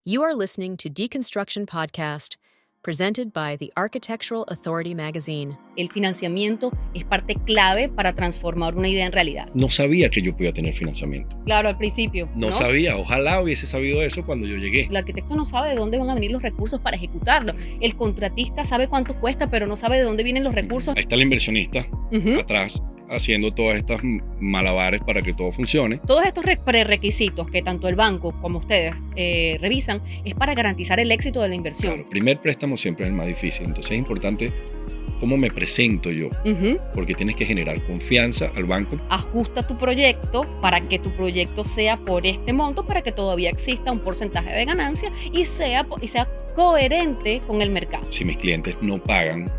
You are listening to Deconstruction Podcast, presented by the Architectural Authority magazine. El financiamiento es parte clave para transformar una idea en realidad. No sabía que yo podía tener financiamiento. Claro, al principio. No sabía, ojalá hubiese sabido eso cuando yo llegué. El arquitecto no sabe de dónde van a venir los recursos para ejecutarlo. El contratista sabe cuánto cuesta, pero no sabe de dónde vienen los recursos. Ahí está el inversionista atrás, haciendo todas estas malabares para que todo funcione. Todos estos prerequisitos que tanto el banco como ustedes revisan es para garantizar el éxito de la inversión. Claro, el primer préstamo siempre es el más difícil, entonces es importante cómo me presento yo, porque tienes que generar confianza al banco. Ajusta tu proyecto para que tu proyecto sea por este monto, para que todavía exista un porcentaje de ganancia y sea coherente con el mercado. Si mis clientes no pagan,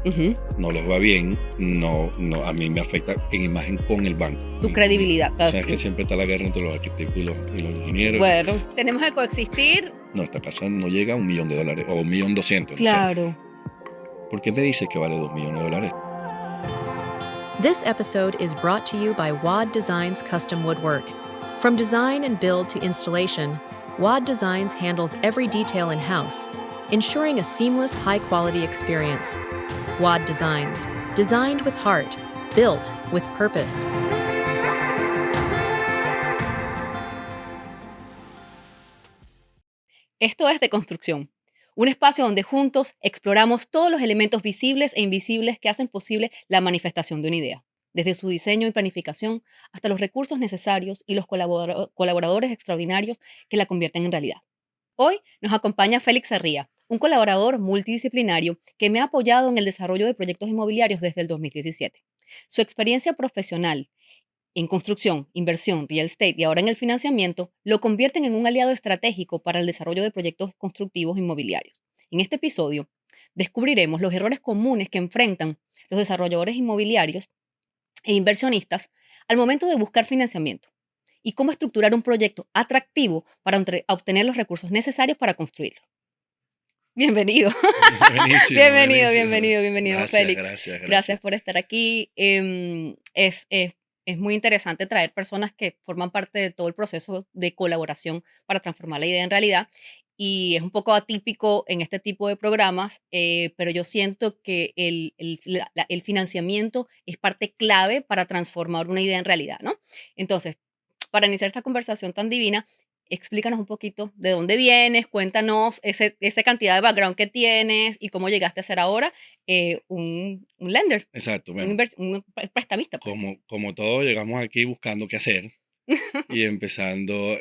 no les va bien, a mí me afecta en imagen con el banco. Tu credibilidad. O sea, es que siempre está la guerra entre los arquitectos y los ingenieros. Bueno, tenemos que coexistir. No, esta casa no llega a $1 millón o $1.200.000. Claro. ¿Por qué me dices que vale $2 millones? This episode is brought to you by WAD Designs Custom Woodwork. From design and build to installation, WAD Designs handles every detail in-house, ensuring a seamless, high-quality experience. WAD Designs, designed with heart, built with purpose. Esto es Deconstrucción, un espacio donde juntos exploramos todos los elementos visibles e invisibles que hacen posible la manifestación de una idea, desde su diseño y planificación hasta los recursos necesarios y los colaboradores extraordinarios que la convierten en realidad. Hoy nos acompaña Félix Arría, un colaborador multidisciplinario que me ha apoyado en el desarrollo de proyectos inmobiliarios desde el 2017. Su experiencia profesional en construcción, inversión, real estate y ahora en el financiamiento, lo convierten en un aliado estratégico para el desarrollo de proyectos constructivos inmobiliarios. En este episodio, descubriremos los errores comunes que enfrentan los desarrolladores inmobiliarios e inversionistas al momento de buscar financiamiento y cómo estructurar un proyecto atractivo para obtener los recursos necesarios para construirlo. Bienvenido. Bienvenido, Gracias, Félix. Gracias por estar aquí. Es muy interesante traer personas que forman parte de todo el proceso de colaboración para transformar la idea en realidad. Y es un poco atípico en este tipo de programas, pero yo siento que el financiamiento es parte clave para transformar una idea en realidad, ¿no? Entonces, para iniciar esta conversación tan divina, explícanos un poquito de dónde vienes, cuéntanos esa cantidad de background que tienes y cómo llegaste a ser ahora un lender. Exacto. Bueno, Un prestamista. Pues. como todos llegamos aquí buscando qué hacer y empezando,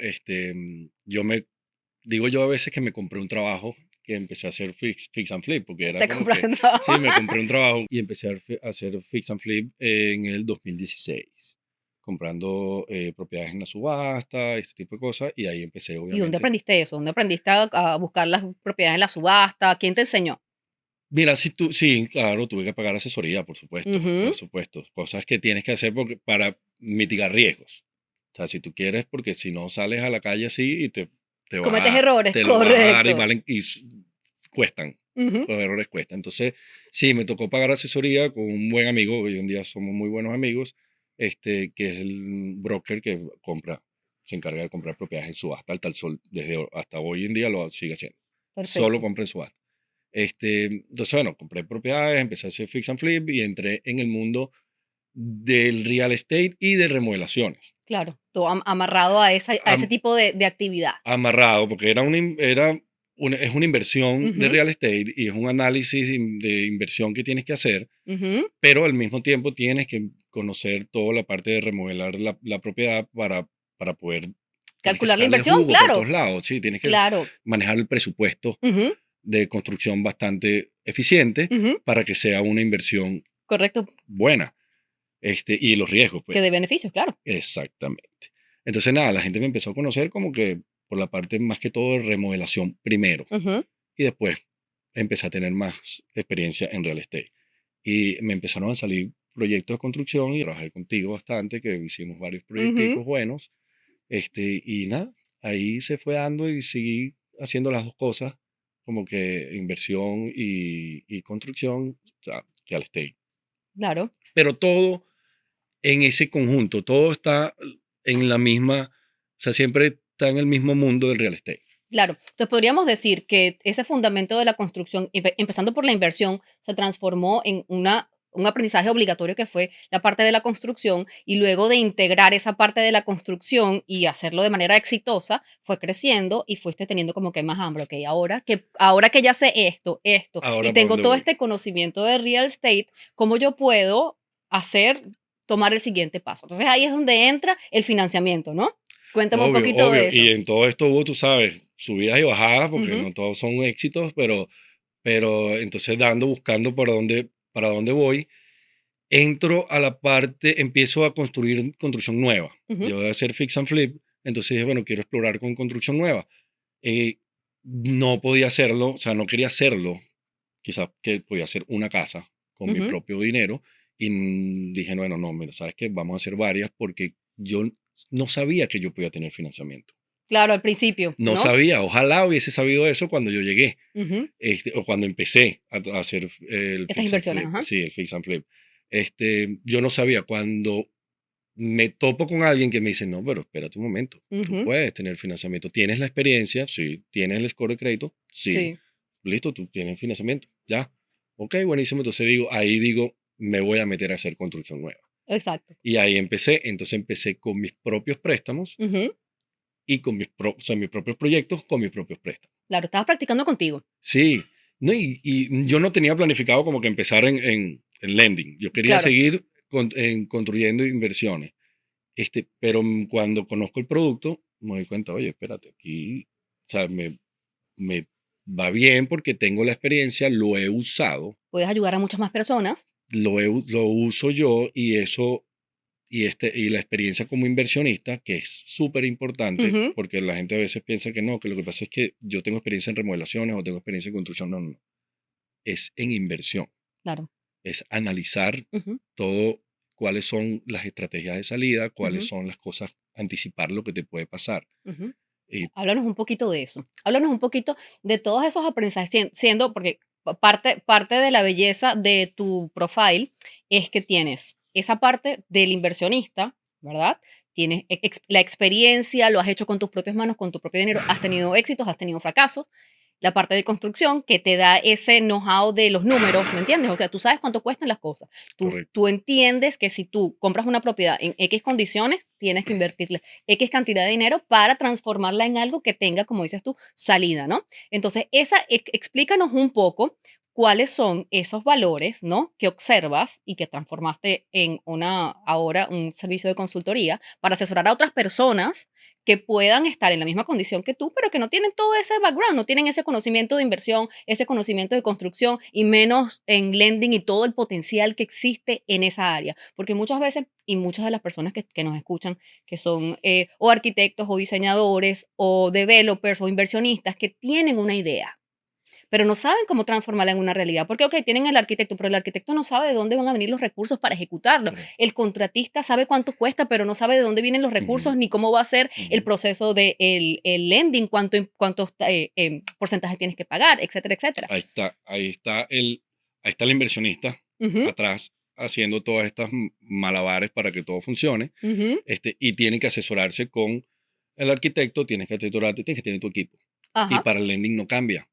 yo a veces que me compré un trabajo que empecé a hacer fix and flip, porque era ¿Te como compraste que, un trabajo? sí, me compré un trabajo y empecé a hacer fix and flip en el 2016, comprando propiedades en la subasta, este tipo de cosas, y ahí empecé, ¿Y obviamente. dónde aprendiste eso? ¿Dónde aprendiste a buscar las propiedades en la subasta? ¿Quién te enseñó? Mira, sí, claro, tuve que pagar asesoría, por supuesto, cosas que tienes que hacer para mitigar riesgos. O sea, si tú quieres, porque si no sales a la calle así y te Cometes errores, te lo vas a dar y correcto. cuestan. Ujú. Los errores cuestan. Entonces, sí, me tocó pagar asesoría con un buen amigo, hoy en día somos muy buenos amigos, que es el broker que se encarga de comprar propiedades en subasta, hasta el sol, hasta hoy en día lo sigue haciendo. Perfecto. Solo compra en subasta. Entonces, bueno, compré propiedades, empecé a hacer fix and flip y entré en el mundo del real estate y de remodelaciones. Claro, todo amarrado a ese tipo de actividad. Amarrado, porque es una inversión de Ujú. real estate y es un análisis de inversión que tienes que hacer, Ujú. pero al mismo tiempo tienes que conocer toda la parte de remodelar la propiedad para poder tienes que Calcular la sacarle inversión, jugo por claro. todos lados. Sí, tienes que Claro. manejar el presupuesto Ujú, de construcción bastante eficiente ujú. para que sea una inversión Correcto. buena. Y los riesgos, pues. Que de beneficios, claro. Exactamente. Entonces, nada, la gente me empezó a conocer como que por la parte más que todo de remodelación primero. Ujú. Y después empecé a tener más experiencia en real estate. Y me empezaron a salir proyectos de construcción y trabajé contigo bastante, que hicimos varios proyecticos buenos. Y nada, ahí se fue dando y seguí haciendo las dos cosas, como que inversión y construcción, o sea, real estate. Claro. Pero todo en ese conjunto, todo está en la misma, o sea, siempre está en el mismo mundo del real estate. Claro. Entonces podríamos decir que ese fundamento de la construcción, empezando por la inversión, se transformó en un aprendizaje obligatorio que fue la parte de la construcción y luego de integrar esa parte de la construcción y hacerlo de manera exitosa, fue creciendo y fuiste teniendo como que más hambre. Ok, ahora que ya sé esto y Ahora, ¿para tengo dónde todo voy? este conocimiento de real estate, ¿cómo yo puedo hacer, tomar el siguiente paso? Entonces ahí es donde entra el financiamiento, ¿no? Cuéntame un Obvio, poquito obvio. de Y eso. en todo esto hubo, tú sabes, subidas y bajadas, porque Ujú, no todos son éxitos, pero entonces buscando para dónde voy, entro a la parte, empiezo a construir construcción nueva. ujú. Yo voy a hacer fix and flip, entonces dije, bueno, quiero explorar con construcción nueva. Eh, no podía hacerlo, o sea, no quería hacerlo, quizás que podía hacer una casa con mi Ujú. propio dinero, y dije, bueno, no, mira, ¿sabes qué? Vamos a hacer varias porque yo no sabía que yo podía tener financiamiento. Claro, al principio, No ¿no? sabía, ojalá hubiese sabido eso cuando yo llegué, Ujú. o cuando empecé a hacer el Estas fix and inversiones, flip. ajá. Sí, el fix and flip. Yo no sabía. Cuando me topo con alguien que me dice, no, pero espérate un momento, tú Ujú. puedes tener financiamiento. ¿Tienes la experiencia? Sí. ¿Tienes el score de crédito? Sí. Sí, Listo, tú tienes financiamiento. Ya. Ok, buenísimo. Entonces ahí digo, me voy a meter a hacer construcción nueva. exacto. Y ahí empecé. Entonces empecé con mis propios préstamos Ujú. y con o sea, mis propios proyectos con mis propios préstamos. Claro, estabas practicando contigo. Sí, no, y yo no tenía planificado como que empezar en lending. Yo quería Claro. seguir construyendo inversiones. Pero cuando conozco el producto, me doy cuenta, oye, espérate, aquí, o sea, me va bien porque tengo la experiencia, lo he usado, Puedes ayudar a muchas más personas. lo uso yo y eso, y la experiencia como inversionista, que es súper importante, Ujú. porque la gente a veces piensa que no, que lo que pasa es que yo tengo experiencia en remodelaciones o tengo experiencia en construcción. No, no, no. Es en inversión, Claro. es analizar Ujú, todo, cuáles son las estrategias de salida, cuáles ujú, son las cosas, anticipar lo que te puede pasar. ujú. Y Háblanos un poquito de eso. Háblanos un poquito de todos esos aprendizajes, siendo, porque parte de la belleza de tu profile es que tienes esa parte del inversionista, ¿verdad? Tienes la experiencia, lo has hecho con tus propias manos, con tu propio dinero, has tenido éxitos, has tenido fracasos. La parte de construcción que te da ese know-how de los números, ¿me entiendes? O sea, tú sabes cuánto cuestan las cosas. Tú, correcto, tú entiendes que si tú compras una propiedad en X condiciones, tienes que invertirle X cantidad de dinero para transformarla en algo que tenga, como dices tú, salida, ¿no? Entonces, explícanos un poco cuáles son esos valores, ¿no? Que observas y que transformaste en ahora un servicio de consultoría para asesorar a otras personas que puedan estar en la misma condición que tú, pero que no tienen todo ese background, no tienen ese conocimiento de inversión, ese conocimiento de construcción y menos en lending y todo el potencial que existe en esa área. Porque muchas veces, y muchas de las personas que nos escuchan, que son o arquitectos o diseñadores o developers o inversionistas que tienen una idea, pero no saben cómo transformarla en una realidad. Porque, ok, tienen el arquitecto, pero el arquitecto no sabe de dónde van a venir los recursos para ejecutarlo. correcto. El contratista sabe cuánto cuesta, pero no sabe de dónde vienen los Ujú, recursos ni cómo va a ser el ujú. proceso de el lending, cuántos porcentajes tienes que pagar, etcétera, etcétera. Ahí está el inversionista Ujú, atrás haciendo todas estas malabares para que todo funcione, ujú, y tiene que asesorarse con el arquitecto, tienes que asesorarte, tienes que tener tu equipo. Y ajá, para el lending no cambia,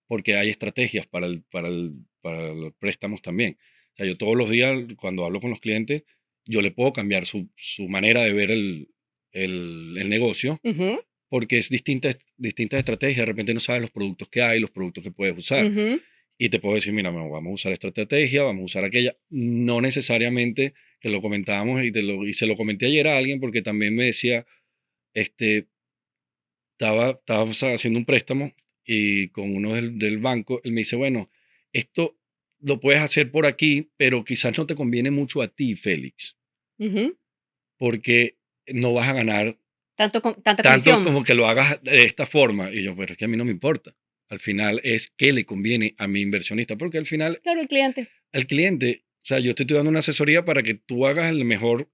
porque hay estrategias para los préstamos también. O sea, yo todos los días, cuando hablo con los clientes, yo le puedo cambiar su manera de ver el negocio, ujú, porque es distintas estrategias. De repente no sabes los productos que hay, los productos que puedes usar. ujú. Y te puedo decir, mira, no, vamos a usar esta estrategia, vamos a usar aquella. No necesariamente que lo comentábamos y se lo comenté ayer a alguien porque también me decía, este, estábamos haciendo un préstamo y con uno del banco, él me dice, bueno, esto lo puedes hacer por aquí, pero quizás no te conviene mucho a ti, Félix, Ujú. porque no vas a ganar Tanta tanto comisión. como que lo hagas de esta forma. Y yo, pero es que a mí no me importa. Al final es qué le conviene a mi inversionista, porque al final Claro, el cliente. al cliente, o sea, yo te estoy dando una asesoría para que tú hagas el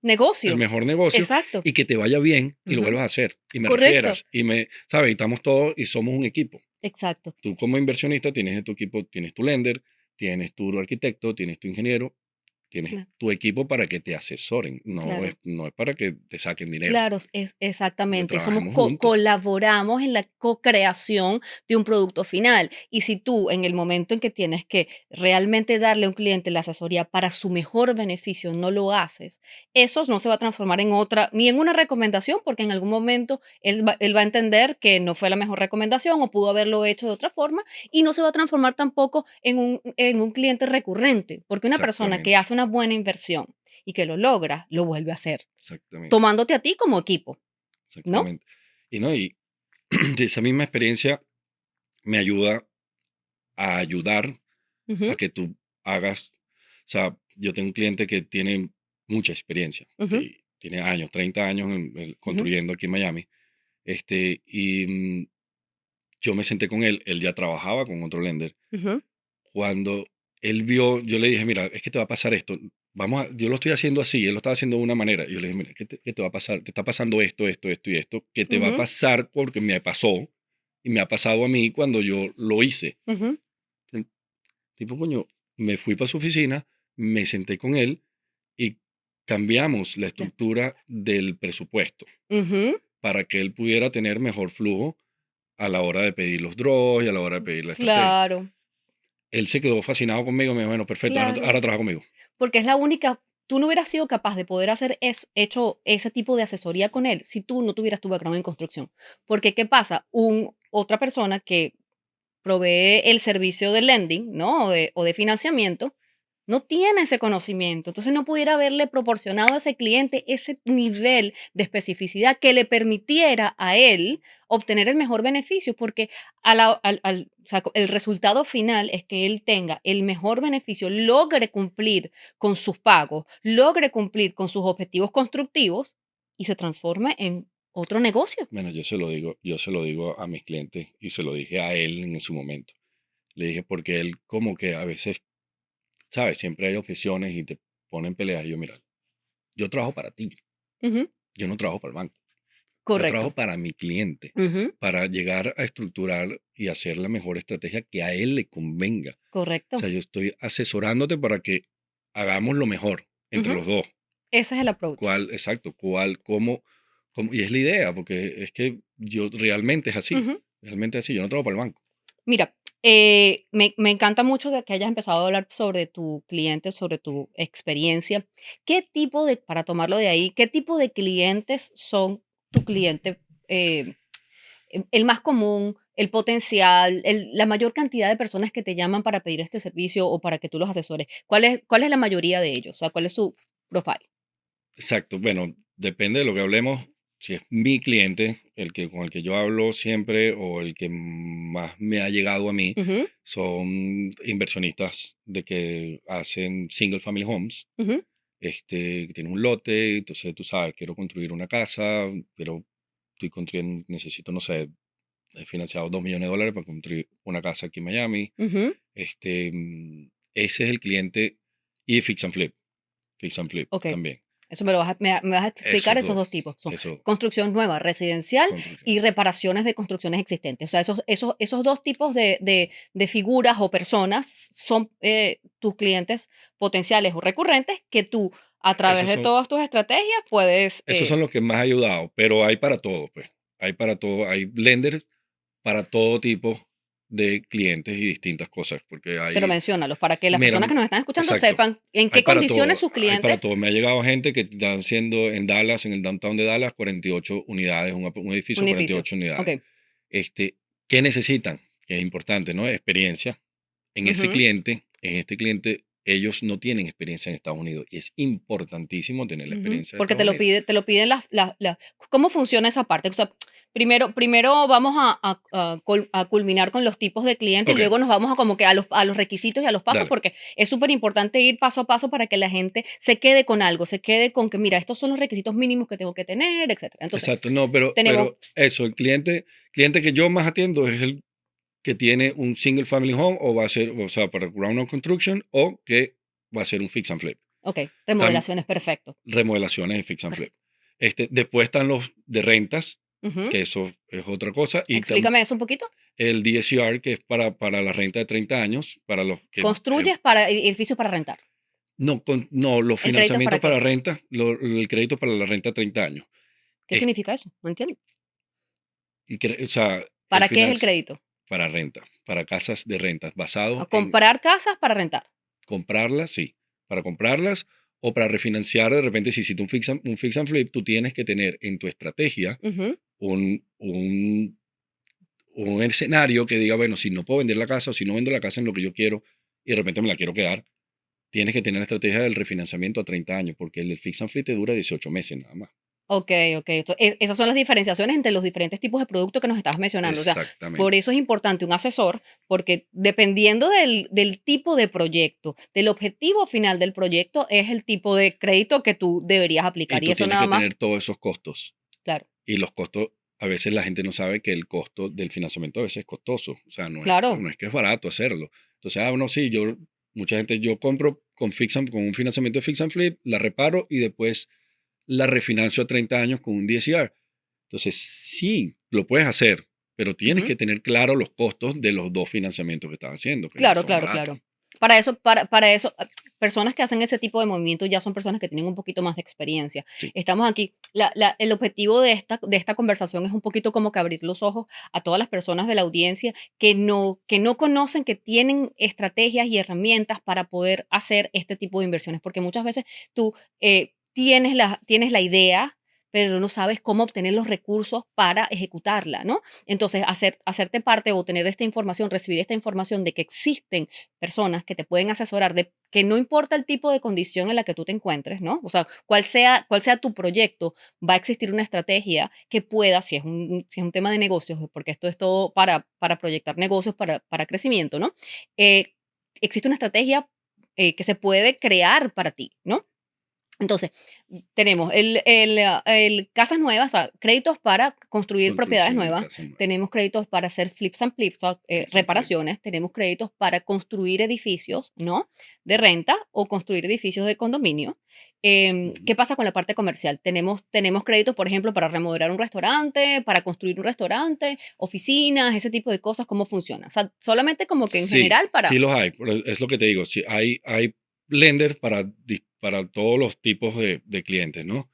Negocio. mejor negocio Exacto. y que te vaya bien y lo Ujú. vuelvas a hacer y me Correcto. refieras ¿sabes? Y estamos todos y somos un equipo. Exacto. Tú como inversionista tienes de tu equipo, tienes tu lender, tienes tu arquitecto, tienes tu ingeniero Tienes Cla- tu equipo para que te asesoren, Claro. no es para que te saquen dinero, Claro, es que exactamente. trabajemos juntos. Colaboramos en la co-creación de un producto final. Y si tú, en el momento en que tienes que realmente darle a un cliente la asesoría para su mejor beneficio, no lo haces, eso no se va a transformar en otra, ni en una recomendación, porque en algún momento él va a entender que no fue la mejor recomendación o pudo haberlo hecho de otra forma, y no se va a transformar tampoco en un cliente recurrente, porque una persona que Exactamente, hace una buena inversión y que lo logra, lo vuelve a hacer exactamente, tomándote a ti como equipo, ¿no? exactamente. Y no, y esa misma experiencia me ayuda a ayudar a Ujú, que tú hagas, o sea, yo tengo un cliente que tiene mucha experiencia, ujú, tiene años, 30 años ujú, construyendo aquí en Miami, y yo me senté con él ya trabajaba con otro lender. ujú, Cuando él vio, yo le dije, mira, es que te va a pasar esto, yo lo estoy haciendo así, él lo estaba haciendo de una manera, y yo le dije, mira, qué te va a pasar? Te está pasando esto, esto, esto y esto, que te va a ujú, pasar porque me pasó, y me ha pasado a mí cuando yo lo hice. ujú, El tipo, coño, me fui para su oficina, me senté con él y cambiamos la ya, estructura del presupuesto ujú, para que él pudiera tener mejor flujo a la hora de pedir los draws y a la hora de pedir la estrategia. claro, Él se quedó fascinado conmigo, me dijo, bueno, perfecto, claro, ahora trabaja conmigo. porque es la única tú no hubieras sido capaz de poder hacer hecho ese tipo de asesoría con él si tú no tuvieras tu background en construcción, porque, ¿qué pasa? Otra persona que provee el servicio de lending, ¿no? O de financiamiento, no tiene ese conocimiento. Entonces no pudiera haberle proporcionado a ese cliente ese nivel de especificidad que le permitiera a él obtener el mejor beneficio, porque o sea, el resultado final es que él tenga el mejor beneficio, logre cumplir con sus pagos, logre cumplir con sus objetivos constructivos y se transforme en otro negocio. Bueno, yo se lo digo a mis clientes y se lo dije a él en su momento. Le dije, porque él como que a veces, ¿sabes? Siempre hay objeciones y te ponen peleas. Y yo, mira, yo trabajo para ti, Ujú, yo no trabajo para el banco, yo trabajo correcto. para mi cliente, Ujú, para llegar a estructurar y hacer la mejor estrategia que a él le convenga. O correcto. sea, yo estoy asesorándote para que hagamos lo mejor entre Ujú. los dos. Ese es el approach. Exacto, y es la idea, porque es que yo Ujú. realmente es así, yo no trabajo para el banco. Mira, me encanta mucho que hayas empezado a hablar sobre tu cliente, sobre tu experiencia. Para tomarlo de ahí, qué tipo de clientes son tu cliente, el más común, el potencial, la mayor cantidad de personas que te llaman para pedir este servicio o para que tú los asesores? ¿Cuál es la mayoría de ellos? O sea, ¿cuál es su profile? Exacto, bueno, depende de lo que hablemos. Si es mi cliente, con el que yo hablo siempre o el que más me ha llegado a mí, Ujú, son inversionistas de que hacen single family homes, ujú, que tienen un lote, entonces tú sabes, quiero construir una casa, estoy construyendo, necesito, no sé, he financiado $2 millones para construir una casa aquí en Miami. ujú. Ese es el cliente, y fix and flip Ok. también. Eso me vas a explicar Esos esos dos, dos tipos. Son eso, construcción nueva, residencial construcción. y reparaciones de construcciones existentes. O sea, esos dos tipos de figuras o personas son tus clientes potenciales o recurrentes que tú, a través Esos de son, todas tus estrategias, puedes... esos son los que más ha ayudado, pero hay para todo, pues. Hay para todo, hay lenders para todo tipo de clientes y distintas cosas, porque pero hay, menciónalos para que las mira, personas que nos están escuchando exacto, sepan en qué condiciones sus hay clientes... para todo. Me ha llegado gente que están haciendo en Dallas, en el downtown de Dallas, 48 unidades, un edificio Un de edificio. 48 Ok. unidades. ¿Qué necesitan? Que es importante, ¿no? Experiencia. Ujú. En este cliente, ellos no tienen experiencia en Estados Unidos y es importantísimo tener la Ujú, experiencia de porque Estados Unidos. te lo piden ¿cómo funciona esa parte? O sea, primero vamos a culminar con los tipos de clientes y Ok, luego nos vamos a como que a los requisitos y a los pasos, dale. porque es súper importante ir paso a paso para que la gente se quede con algo, se quede con que, mira, estos son los requisitos mínimos que tengo que tener, etcétera. Entonces, Exacto, no, tenemos pero eso, cliente que yo más atiendo es el que tiene un single family home o va a ser, o sea, para ground up construction o que va a ser un fix and flip. Están remodelaciones, perfecto. remodelaciones y fix and Perfecto. flip. Después están los de rentas, Ujú. que eso es otra cosa, y Explícame eso un poquito. el DSCR, que es para la renta de 30 años, para los que Construyes para edificios para rentar. No, los ¿El crédito es financiamientos para qué? para renta, el crédito para la renta a 30 años. ¿Qué Es, significa eso? No entiendo. o sea, el ¿Para qué es el finance crédito? para renta, para casas de rentas, A basado en comprar casas para rentar. comprarlas, sí, para comprarlas o para refinanciar. De repente, si hiciste un fix and flip, tú tienes que tener en tu estrategia Ujú. un, un, un escenario que diga, bueno, si no puedo vender la casa o si no vendo la casa en lo que yo quiero y de repente me la quiero quedar, tienes que tener la estrategia del refinanciamiento a 30 años, porque el fix and flip te dura 18 meses nada más. Ok, ok. Esas son las diferenciaciones entre los diferentes tipos de productos que nos estabas mencionando. O sea, por Exactamente. eso es importante un asesor, porque dependiendo del tipo de proyecto, del objetivo final del proyecto, es el tipo de crédito que tú deberías Y aplicar. Y tú eso tienes nada que más, tener todos esos costos. claro, Y los costos, a veces la gente no sabe que el costo del financiamiento a veces es costoso. O sea, claro. no es que es barato hacerlo. Entonces, bueno, sí, mucha gente, yo compro con un financiamiento de fix and flip, la reparo y después la refinancio a 30 años con un DSCR. Entonces, sí, lo puedes hacer, pero tienes Ujú. que tener claro los costos de los dos financiamientos que estás haciendo, que no Claro, son claro, baratos. claro. Para eso, personas que hacen ese tipo de movimientos ya son personas que tienen un poquito más de experiencia. Sí, Estamos aquí. El objetivo de esta conversación es un poquito como que abrir los ojos a todas las personas de la audiencia que no conocen, que tienen estrategias y herramientas para poder hacer este tipo de inversiones. Porque muchas veces tú tienes la idea, pero no sabes cómo obtener los recursos para ejecutarla, ¿no? Entonces, hacerte parte o tener esta información, recibir esta información de que existen personas que te pueden asesorar de que no importa el tipo de condición en la que tú te encuentres, ¿no? O sea, cuál sea tu proyecto, va a existir una estrategia que pueda, si es un tema de negocios, porque esto es todo para proyectar negocios, para crecimiento, ¿no? Eh, existe una estrategia que se puede crear para ti, ¿no? Entonces, tenemos el casas nuevas, o sea, créditos para construir propiedades construcción de nuevas, casas nuevas, tenemos créditos para hacer flips and flips, o sea, fix and flip. reparaciones, tenemos créditos para construir edificios, ¿no? De renta o construir edificios de condominio. Ujú. ¿Qué pasa con la parte comercial? Tenemos créditos, por ejemplo, para remodelar un restaurante, para construir un restaurante, oficinas, ese tipo de cosas, ¿cómo funciona? O sea, solamente como que en Sí, general sí para... los hay, pero es lo que te digo, sí, hay lenders para todos los tipos de clientes, ¿no?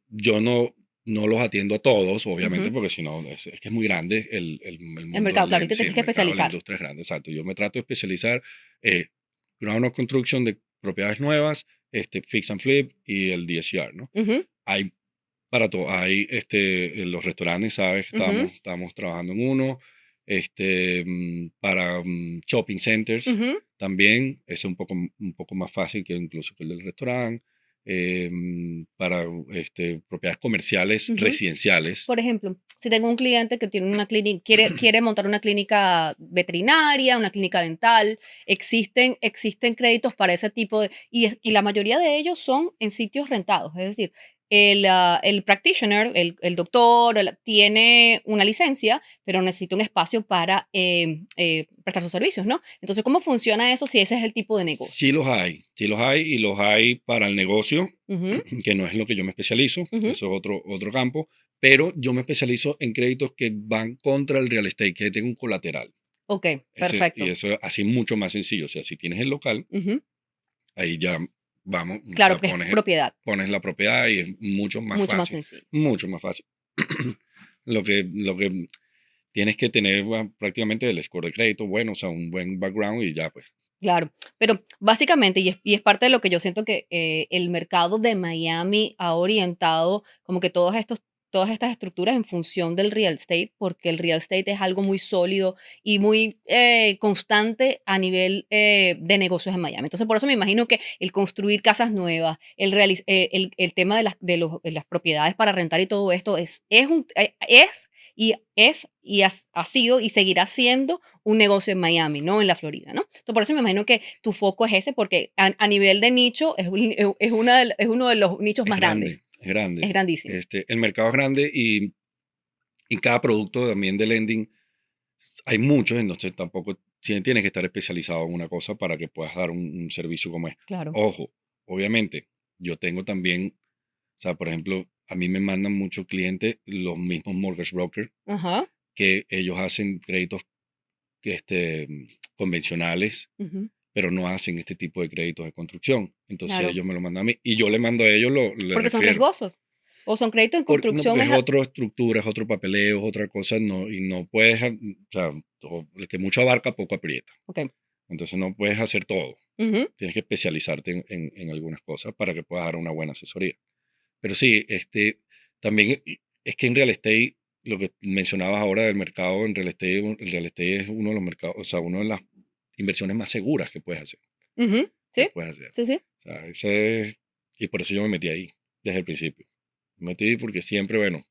Yo no los atiendo a todos, obviamente, Ujú, porque si no, es que es muy grande el el mundo mercado, del claro, y lending, te sí, tienes el que mercado de la especializar. industria es grande, exacto. Yo me trato de especializar, eh, ground up construction de propiedades nuevas, fix and flip y el DSCR, ¿no? Ujú, Hay para todo. Hay en los restaurantes, ¿sabes? ujú, Estamos trabajando en uno. Para shopping centers ujú. también. Es un poco más fácil que incluso que el del restaurante. Para propiedades comerciales Ujú. residenciales. Por ejemplo, si tengo un cliente que tiene una clínica, quiere montar una clínica veterinaria, una clínica dental, existen créditos para ese tipo de, y la mayoría de ellos son en sitios rentados, es decir, el practitioner, el doctor, tiene una licencia, pero necesita un espacio para prestar sus servicios, ¿no? Entonces, ¿cómo funciona eso si ese es el tipo de negocio? Sí los hay y los hay para el negocio, Ujú, que no es lo que yo me especializo, ujú. eso es otro campo, pero yo me especializo en créditos que van contra el real estate, que tenga un colateral. Ok, Y perfecto. eso es así mucho más sencillo. O sea, si tienes el local, Ujú. ahí ya vamos, o Claro, sea, porque es propiedad, pones la propiedad y es mucho más mucho más fácil, sencillo. mucho más fácil. Lo que tienes que tener prácticamente el score de crédito bueno, o sea, un buen background y ya pues. Claro, pero básicamente, y es parte de lo que yo siento que el mercado de Miami ha orientado como que todas estas estructuras en función del real estate, porque el real estate es algo muy sólido y muy constante a nivel de negocios en Miami. Entonces, por eso me imagino que el construir casas nuevas, el tema de las propiedades para rentar y todo esto ha sido y seguirá siendo un negocio en Miami, ¿no? En la Florida, ¿no? Entonces, por eso me imagino que tu foco es ese, porque a nivel de nicho es uno de los nichos más grandes. Es grande. Es grandísimo. El mercado es grande y cada producto también de lending hay muchos, entonces tampoco tienes que estar especializado en una cosa para que puedas dar un servicio como es. Claro. Ojo, obviamente, yo tengo también, o sea, por ejemplo, a mí me mandan muchos clientes, los mismos mortgage brokers, Ajá. que ellos hacen créditos que, convencionales, Ujú. pero no hacen este tipo de créditos de construcción. Entonces Claro. ellos me lo mandan a mí y yo le mando a ellos, le Porque son refiero. riesgosos. O son créditos en No, construcción. porque es otra estructura, es otro papeleo, es otra cosa, no, y no puedes, o sea, el que mucho abarca, poco aprieta. Ok. Entonces no puedes hacer todo. Ujú. Tienes que especializarte en algunas cosas para que puedas dar una buena asesoría. Pero sí, también es que en real estate, lo que mencionabas ahora del mercado en real estate es uno de los mercados, o sea, una de las inversiones más seguras que puedes hacer. Ujú. Que Sí, puedes hacer. sí, sí. O sea, y por eso yo me metí ahí desde el principio. Me metí porque siempre, bueno,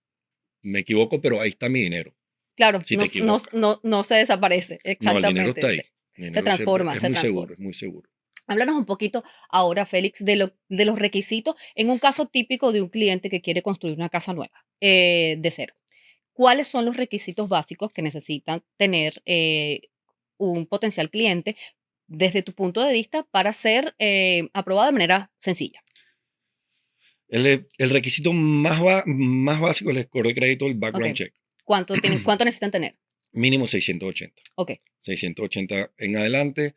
me equivoco, pero ahí está mi dinero. Claro, Si te equivocas. no se desaparece. No, el dinero está Exactamente. ahí. El Se dinero siempre transforma, es se muy seguro, transforma. es muy seguro. Háblanos un poquito ahora, Félix, de los requisitos en un caso típico de un cliente que quiere construir una casa nueva, de cero. ¿Cuáles son los requisitos básicos que necesitan tener un potencial cliente desde tu punto de vista para ser aprobado de manera sencilla? El requisito más básico del score de crédito, el Ok. background check. ¿Cuánto necesitan tener? Mínimo 680. Ok. 680 en adelante.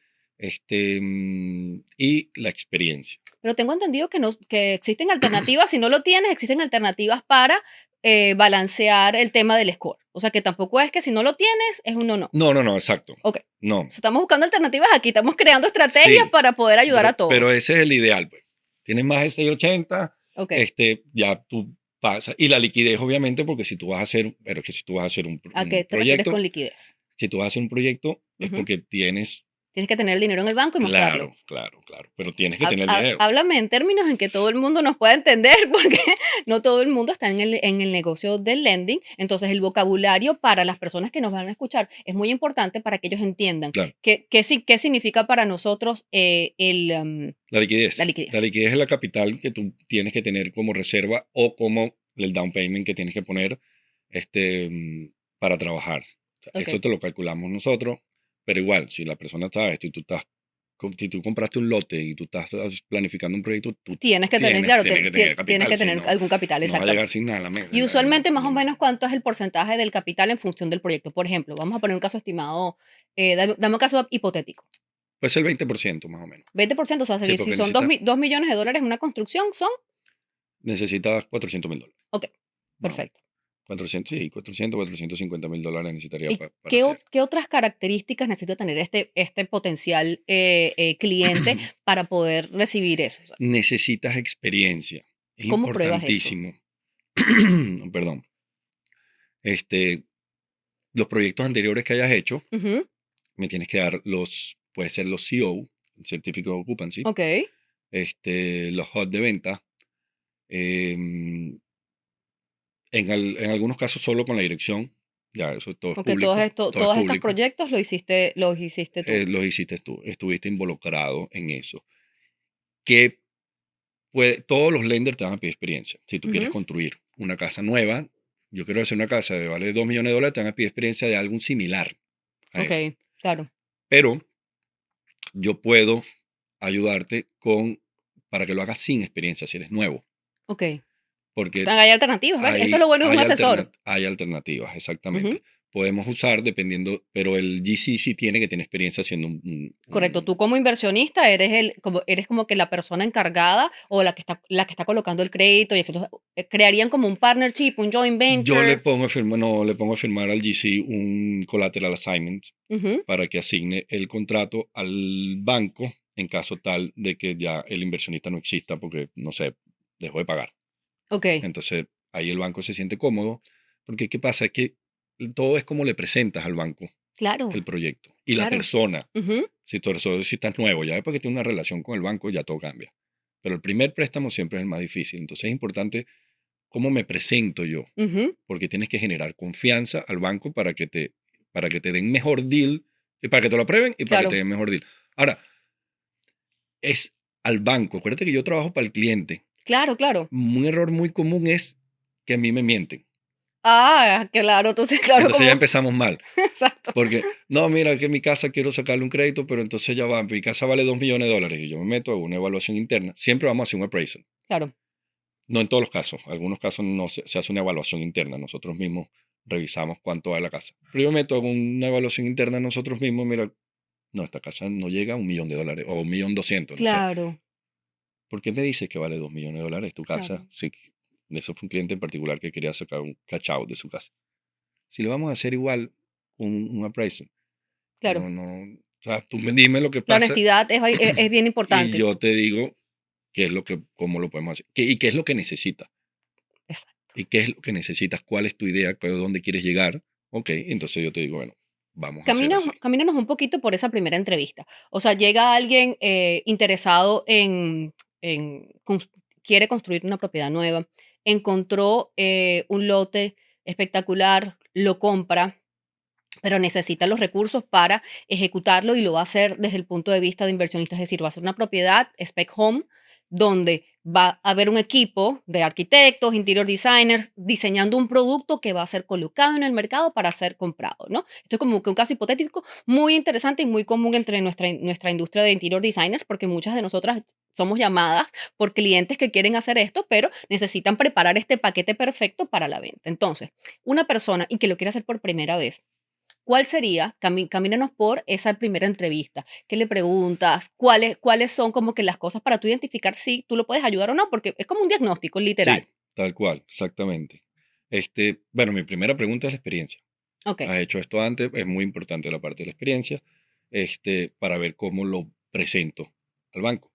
Y la experiencia. Pero tengo entendido que, no, que existen alternativas, si no lo tienes, existen alternativas para balancear el tema del score. O sea que tampoco es que si no lo tienes, es un no. No, exacto. Ok. No. Estamos buscando alternativas aquí, estamos creando estrategias Sí, para poder ayudar a pero todos. ese es el ideal, pues. Tienes más de 680, Ok. ya tú pasas. Y la liquidez, obviamente, porque si tú vas a hacer, pero es que si tú vas a hacer ¿A un qué te refieres con proyecto, liquidez? si tú vas a hacer un proyecto, es Ujú. porque tienes, Tienes que tener el dinero en el banco y mostrarlo. claro, pero tienes que tener el dinero. Háblame en términos en que todo el mundo nos pueda entender, porque no todo el mundo está en el negocio del lending. Entonces, el vocabulario para las personas que nos van a escuchar es muy importante para que ellos entiendan Claro, qué significa para nosotros la la liquidez. La liquidez. liquidez es la capital que tú tienes que tener como reserva o como el down payment que tienes que poner para trabajar. O sea, Ok. eso te lo calculamos nosotros, pero igual, si la persona sabe esto y si tú compraste un lote y tú estás planificando un proyecto, tú Tienes que tener, claro, tienes que tener tienes capital, que si tener no, algún capital, no vas a llegar exactamente. sin nada a Y usualmente, más o menos, ¿cuánto es el porcentaje del capital en función del proyecto? Por ejemplo, vamos a poner un caso estimado, dame un caso hipotético. Puede ser el 20% más o menos. 20%, o sea, Sí, si porque son 2 millones de dólares en una construcción, son. necesitas $400,000, Ok, más o menos. perfecto. 400, sí, 450,000 dólares necesitaría ¿Y para hacer. qué otras características necesita tener este potencial cliente para poder recibir eso? O sea, Necesitas experiencia. Es ¿cómo pruebas eso? importantísimo. Perdón. Este, los proyectos anteriores que hayas hecho, Ujú. me tienes que dar puede ser los CO, Certificate of Occupancy, Ok, los HOT de venta, em, en algunos casos solo con la dirección, ya eso todo es ok, todos público, todo es todos estos público, proyectos los hiciste tú. lo hiciste tú, estuviste involucrado en eso. Que todos los lenders te van a pedir experiencia. Si tú quieres Ujú. construir una casa nueva, yo quiero hacer una casa de vale $2 millones, te van a pedir experiencia de algo similar a Ok, eso. claro. Pero yo puedo ayudarte para que lo hagas sin experiencia, si eres nuevo. Ok. Porque Hay alternativas, ¿ves? Eso es lo bueno de un asesor. hay alternativas, Ujú. exactamente. Podemos usar dependiendo, pero el GC sí tiene que tener experiencia haciendo Correcto, tú como inversionista eres como que la persona encargada o la que está colocando el crédito y etcétera. Crearían como un partnership, un joint Yo le venture. pongo a firmar, no, le pongo a firmar al GC un collateral assignment Ujú. para que asigne el contrato al banco en caso tal de que ya el inversionista no exista porque, no sé, dejó de pagar. Ok, Entonces, ahí el banco se siente cómodo, porque ¿qué pasa? Es que todo es como le presentas al banco claro, el proyecto y la claro. persona. Ujú, Si estás nuevo, ya después que tienes una relación con el banco, ya todo cambia. Pero el primer préstamo siempre es el más difícil. Entonces es importante cómo me presento yo, ujú. porque tienes que generar confianza al banco para que te den mejor deal, y para que te lo aprueben y para que te Claro, den mejor deal. Ahora, es al banco. Acuérdate que yo trabajo para el cliente. claro, claro. Un error muy común es que a mí me mienten. Ah, claro, entonces, claro, Entonces ya como. empezamos mal. Exacto. Porque, no, mira, que mi casa quiero sacarle un crédito, pero entonces ya va, mi casa vale $2 millones y yo me meto a una evaluación interna. Siempre vamos a hacer un appraisal. Claro. No en todos los casos. Algunos casos no se hace una evaluación interna. Nosotros mismos revisamos cuánto vale la casa. Pero yo me meto a una evaluación interna nosotros mismos. Mira, no, esta casa no llega a $1.000.000 o $1.200.000, no sé. Claro, ¿Por qué me dices que vale $2.000.000 tu casa? claro, Sí, eso fue un cliente en particular que quería sacar un cash out de su casa. Si lo vamos a hacer igual, un appraisal, claro. o sea, tú dime lo que La pasa honestidad es bien y importante. yo te digo qué es lo que, cómo lo podemos hacer, y qué es lo que necesitas, Exacto. y qué es lo que necesitas, cuál es tu idea, dónde quieres llegar, ok, entonces yo te digo, bueno, vamos a hacer así. Camínanos un poquito por esa primera entrevista. O sea, llega alguien interesado quiere construir una propiedad nueva, encontró un lote espectacular, lo compra, pero necesita los recursos para ejecutarlo y lo va a hacer desde el punto de vista de inversionista, es decir, va a ser una propiedad spec home donde va a haber un equipo de arquitectos, interior designers, diseñando un producto que va a ser colocado en el mercado para ser comprado, ¿no? Esto es como que un caso hipotético muy interesante y muy común entre nuestra industria de interior designers, porque muchas de nosotras somos llamadas por clientes que quieren hacer esto, pero necesitan preparar este paquete perfecto para la venta. Entonces, una persona y que lo quiere hacer por primera vez, ¿cuál sería? Camínanos por esa primera entrevista. ¿Qué le preguntas? ¿Cuáles son como que las cosas para tú identificar si tú lo puedes ayudar o no? Porque es como un diagnóstico, Sí, literal. tal cual, exactamente. Bueno, mi primera pregunta es la experiencia. Ok, ¿Has hecho esto antes? Es muy importante la parte de la experiencia, para ver cómo lo presento al banco.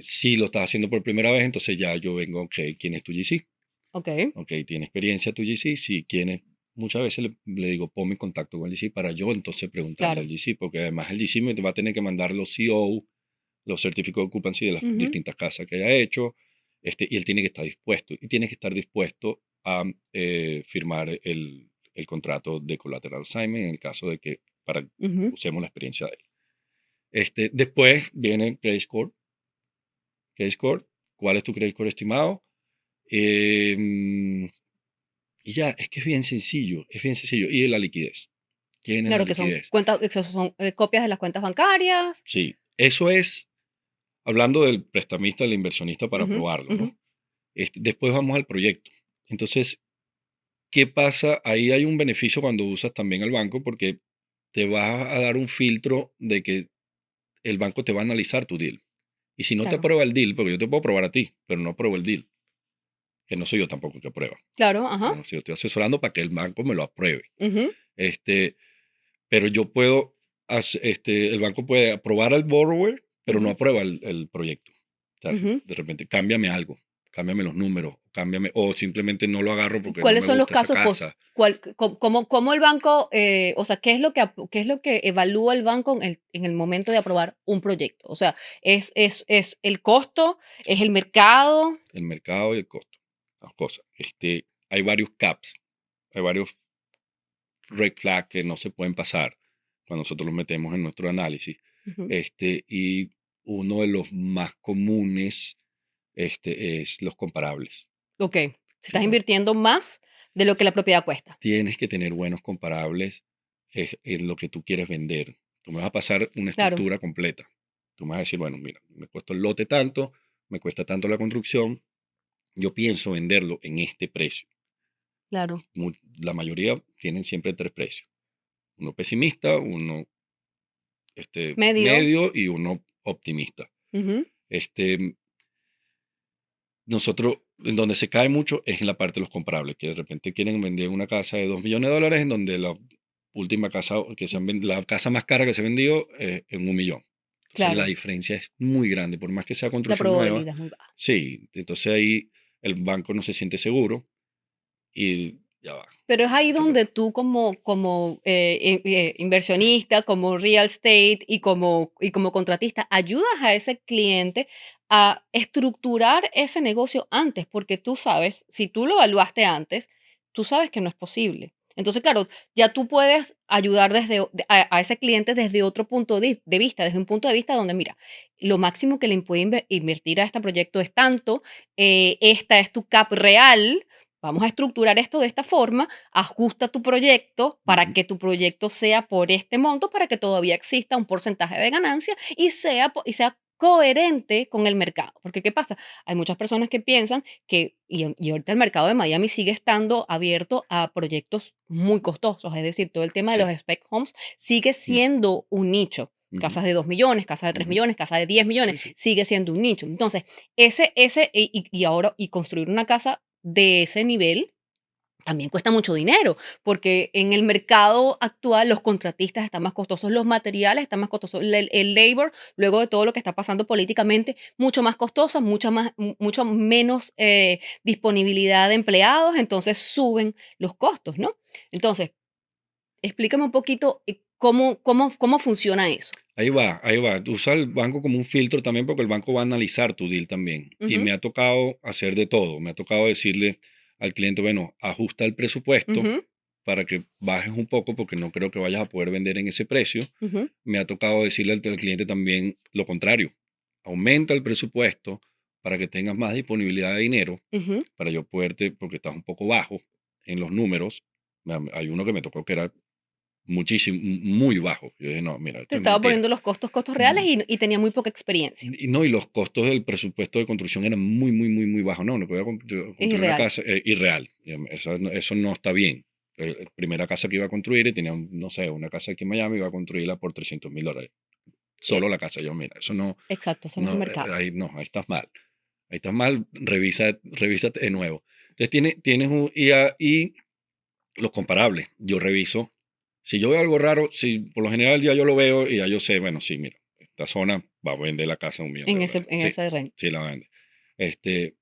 Si lo estás haciendo por primera vez, entonces ya yo vengo, ok, ¿quién es tu GC? ok, Ok, ¿tiene experiencia tu GC? Si tiene, muchas veces le digo, ponme en contacto con el GC para yo entonces preguntarle al claro. GC, porque además el GC me va a tener que mandar los CO, los certificados de occupancy de las Ujú, distintas casas que haya hecho, y él tiene que estar dispuesto, y tiene que estar dispuesto a firmar el contrato de collateral assignment en el caso de que para ujú. usemos la experiencia de él. Después viene credit score. Credit score, ¿cuál es tu credit score estimado? Em, y ya, es que es bien sencillo, es bien sencillo. Y la liquidez. ¿Quién es la Claro que son liquidez? cuentas, esos son copias de las cuentas bancarias. Sí, eso es hablando del prestamista, del inversionista para Ujú, probarlo, ujú, ¿no? Después vamos al proyecto. Entonces, ¿qué pasa? Ahí hay un beneficio cuando usas también al banco porque te va a dar un filtro de que el banco te va a analizar tu deal. Y si no te claro, aprueba el deal, porque yo te puedo aprobar a ti, pero no apruebo el deal, que no soy yo tampoco el que aprueba. claro, ajá. No, si yo estoy asesorando para que el banco me lo apruebe. Ujú, Este, pero yo puedo, el banco puede aprobar al borrower, pero no ujú, aprueba el proyecto. O sea, ujú. de repente, cámbiame algo, cámbiame los números, cámbiame, o simplemente no lo agarro ¿Y porque no cuáles me son los gusta esa casos casa. cómo el banco, o sea, qué es lo que evalúa el banco en el momento de aprobar un proyecto? O sea, es el costo, es el mercado. El mercado y el costo, las cosas. Hay varios caps, hay varios red flags que no se pueden pasar cuando nosotros los metemos en nuestro análisis. Ujú, Y uno de los más comunes, es los comparables. ok, si Si estás no, invirtiendo más de lo que la propiedad cuesta. tienes que tener buenos comparables en lo que tú quieres vender. Tú me vas a pasar una Claro, estructura completa. Tú me vas a decir, bueno, mira, me cuesta el lote tanto, me cuesta tanto la construcción, yo pienso venderlo en este precio. claro. La mayoría tienen siempre tres precios. Uno pesimista, uno Medio. medio y uno optimista. Ujú, Este, Nosotros, en donde se cae mucho es en la parte de los comparables, que de repente quieren vender una casa de $2.000.000 en donde la última casa la casa más cara que se vendió en 1.000.000. Entonces la claro, diferencia es muy grande, por más que sea la construcción nueva. probabilidad es muy baja. Sí, entonces ahí el banco no se siente seguro y ya va. Pero es ahí se lo- donde tú como inversionista, como real estate y como contratista, ayudas a ese cliente a estructurar ese negocio antes, porque tú sabes, si tú lo evaluaste antes, tú sabes que no es posible. Entonces, claro, ya tú puedes ayudar a ese cliente desde otro punto de vista, desde un punto de vista donde, mira, lo máximo que le puede invertir a este proyecto es tanto, esta es tu cap real, vamos a estructurar esto de esta forma, ajusta tu proyecto para Ujú. que tu proyecto sea por este monto, para que todavía exista un porcentaje de ganancia y sea coherente con el mercado. Porque, ¿qué pasa? Hay muchas personas que piensan y ahorita el mercado de Miami sigue estando abierto a proyectos muy costosos, es decir, todo el tema de Sí. los spec homes sigue Mm, siendo un nicho. Ujú. Casas de 2 millones, casas de 3 Ujú. millones, casas de 10 millones, Sí, sí. sigue siendo un nicho. Entonces, ahora, y construir una casa de ese nivel también cuesta mucho dinero, porque en el mercado actual los contratistas están más costosos, los materiales están más costosos, el labor, luego de todo lo que está pasando políticamente, mucho más costoso, mucho menos disponibilidad de empleados, entonces suben los costos, ¿no? Entonces, explícame un poquito cómo funciona eso. Ahí va, ahí va. Usa el banco como un filtro también porque el banco va a analizar tu deal también. Y Ujú, me ha tocado hacer de todo. Me ha tocado decirle al cliente, bueno, ajusta el presupuesto ujú, para que bajes un poco porque no creo que vayas a poder vender en ese precio. ujú, Me ha tocado decirle al cliente también lo contrario. Aumenta el presupuesto para que tengas más disponibilidad de dinero, ujú. para yo poderte, porque estás un poco bajo en los números. Hay uno que me tocó que era muchísimo, muy bajo. Yo dije, no, mira, Te esto es estaba mentira. poniendo los costos reales y tenía muy poca experiencia. Y no, y los costos del presupuesto de construcción eran muy, muy, muy, muy bajos. No, no voy a Es construir una irreal. casa irreal. Eso no está bien. Primera casa que iba a construir y tenía, no sé, una casa aquí en Miami, iba a construirla por $300,000. Eh, Solo la casa. Yo, mira, eso no, exacto, eso no es el no, mercado. ahí estás mal. Ahí estás mal, revísate de nuevo. Entonces tienes y los comparables. Yo reviso. Si yo veo algo raro, si por lo general ya yo lo veo y ya yo sé, bueno, sí, mira, esta zona va a vender la casa a En $1,000,000. ese, en Sí, ese rango. sí la vende. Este,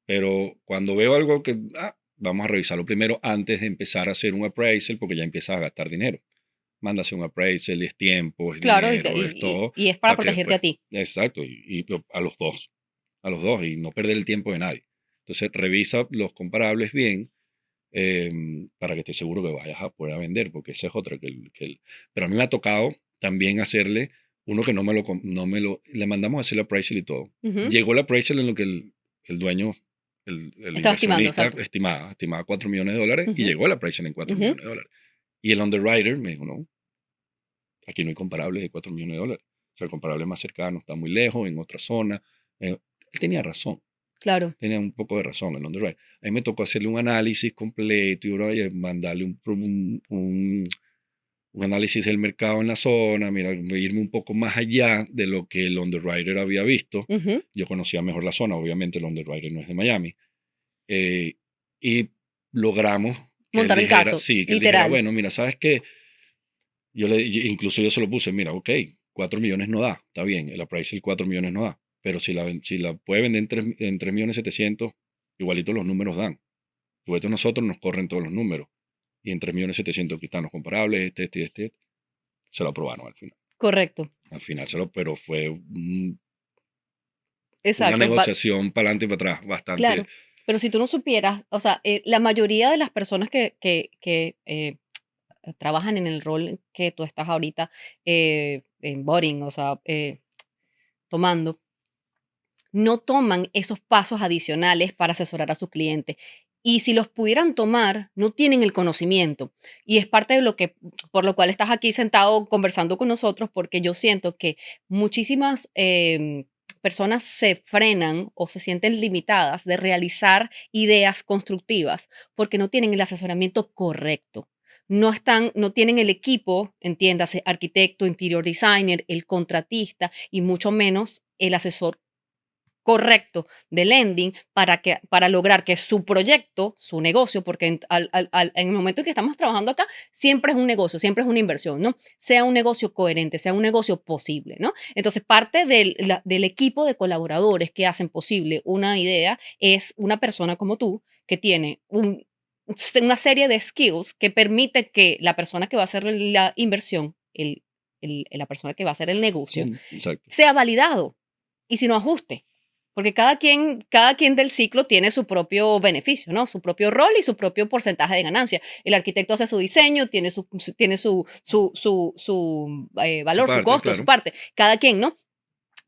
pero cuando veo algo que, vamos a revisarlo primero antes de empezar a hacer un appraisal, porque ya empiezas a gastar dinero. Mándase un appraisal, es tiempo, es Claro, dinero, es todo, y es para para que protegerte a después, ti. exacto, y a los dos, y no perder el tiempo de nadie. Entonces, revisa los comparables bien para que estés seguro que vayas a poder vender, porque ese es otro pero a mí me ha tocado también hacerle uno que le mandamos a hacer el appraisal y todo. Ujú. Llegó el appraisal en lo que el dueño, el Estaba estimando, inversionista exacto. estimaba $4,000,000 y Ujú, llegó el appraisal en cuatro ujú, millones de dólares. Y el underwriter me dijo, no, aquí no hay comparables de $4,000,000. O sea, el comparable más cercano está muy lejos, en otra zona. Él tenía razón, claro. tenía un poco de razón el underwriter. A mí me tocó hacerle un análisis completo y mandarle un análisis del mercado en la zona, mira, irme un poco más allá de lo que el underwriter había visto. Ujú. Yo conocía mejor la zona, obviamente el underwriter no es de Miami. eh, y logramos Montar el caso, sí, que él dijera, literal. bueno, mira, ¿sabes qué? Incluso yo se lo puse, mira, ok, 4 millones no da, está bien, el appraisal 4 millones no da, pero si la puede vender en 3,7 millones, igualito los números dan. Igualito nosotros nos corren todos los números. Y en 3,7 millones aquí están los comparables, este, y este. Se lo aprobaron al final. Correcto. Al final pero fue una Exacto. negociación para adelante y para atrás, bastante. Claro. Pero si tú no supieras, o sea, la mayoría de las personas que trabajan en el rol que tú estás ahorita en boarding, o sea, tomando, no toman esos pasos adicionales para asesorar a su cliente. Y si los pudieran tomar, no tienen el conocimiento. Y es parte de por lo cual estás aquí sentado conversando con nosotros, porque yo siento que muchísimas personas se frenan o se sienten limitadas de realizar ideas constructivas porque no tienen el asesoramiento correcto. No tienen el equipo, entiéndase, arquitecto, interior designer, el contratista y mucho menos el asesor correcto de lending para lograr que su proyecto, su negocio, porque en el momento en que estamos trabajando acá, siempre es un negocio, siempre es una inversión, ¿no? Sea un negocio coherente, sea un negocio posible, ¿no? Entonces, parte del equipo de colaboradores que hacen posible una idea es una persona como tú que tiene una serie de skills que permite que la persona que va a hacer la inversión, la persona que va a hacer el negocio, Exacto. sea validado y si no ajuste. Porque cada quien del ciclo tiene su propio beneficio, ¿no? Su propio rol y su propio porcentaje de ganancia. El arquitecto hace su diseño, tiene su Su valor, su parte, costo, su claro. parte. Cada quien, ¿no?